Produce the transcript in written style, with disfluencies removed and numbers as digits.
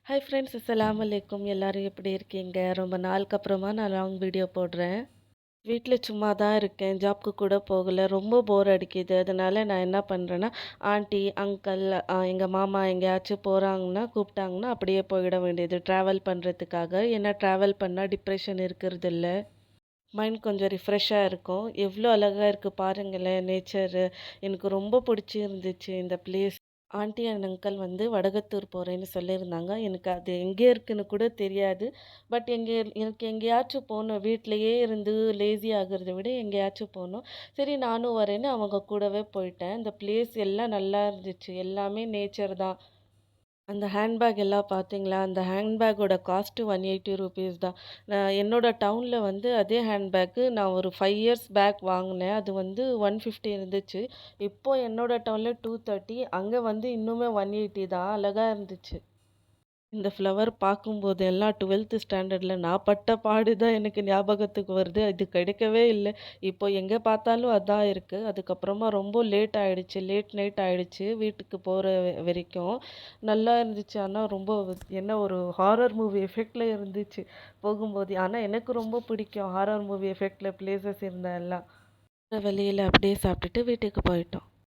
Hi friends, அஸ்ஸலாமு அலைக்கும். எல்லாரும் எப்படி இருக்கீங்க? ரொம்ப நாளுக்கு அப்புறமா நான் லாங் வீடியோ போடுறேன். வீட்ல சும்மா தான் இருக்கேன். ஜாப்க்கு கூட போகல. ரொம்ப போர் அடிக்குது. அதனால நான் என்ன பண்றேன்னா, ஆன்ட்டி, அங்கிள், எங்க மாமா எங்கேயாச்சும் போறாங்கன்னா, கூப்பிட்டாங்கன்னா அப்படியே போயிட வேண்டியது. ட்ராவல் பண்றதுக்காக. ஏன்னா ட்ராவல் பண்ணா டிப்ரெஷன் இருக்கிறதில்ல. மைண்ட் கொஞ்சம் ரிஃப்ரெஷ்ஷா இருக்கும். எவ்வளோ அழகா இருக்கு பாருங்களேன் நேச்சரு. எனக்கு ரொம்ப பிடிச்சிருந்துச்சு இந்த பிளேஸ். ஆன்டி அண்ட் அங்கிள் வந்து வடகத்தூர் போறேன்னு சொல்லியிருந்தாங்க. எனக்கு அது எங்கே இருக்குன்னு கூட தெரியாது. பட் எனக்கு எங்கேயாச்சும் போணும். வீட்லயே இருந்து லேசி ஆகுறத விட எங்கேயாச்சும் போணும். சரி நானும் வரேன்னு அவங்க கூடவே போயிட்டேன். இந்த பிளேஸ் எல்லாம் நல்லா இருந்துச்சு. எல்லாமே நேச்சர் தான். அந்த ஹேண்ட்பேக் எல்லாம் பார்த்தீங்களா? அந்த ஹேண்ட்பேக்கோட காஸ்ட்டு ₹180 தான். நான் என்னோட டவுன்ல வந்து அதே ஹேண்ட்பேக்கு நான் ஒரு 5 இயர்ஸ் பேக் வாங்குனேன். அது வந்து 150 இருந்துச்சு. இப்போ என்னோட டவுன்ல 230. அங்க வந்து இன்னுமே 180 தான். அழகா இருந்துச்சு. இந்த ஃப்ளவர் பார்க்கும்போது எல்லாம் 12த் ஸ்டாண்டர்ட்ல நான் பட்ட பாடு தான் எனக்கு ஞாபகத்துக்கு வருது. அது கிடைக்கவே இல்ல. இப்போ எங்க பார்த்தாலும் அதான் இருக்கு. அதுக்கப்புறமா ரொம்ப லேட் ஆயிடுச்சு. லேட் நைட் ஆயிடுச்சு வீட்டுக்கு போற வரைக்கும். நல்லா இருந்துச்சு. ஆனா ரொம்ப என்ன ஒரு ஹாரர் மூவி எஃபெக்ட்ல இருந்துச்சு போகும்போது. ஆனா எனக்கு ரொம்ப பிடிக்கும். ஹாரர் மூவி எஃபெக்ட்ல பிளேஸஸ் இருந்தா எல்லாம். வழியில அப்படியே சாப்பிட்டுட்டு வீட்டுக்கு போயிட்டோம்.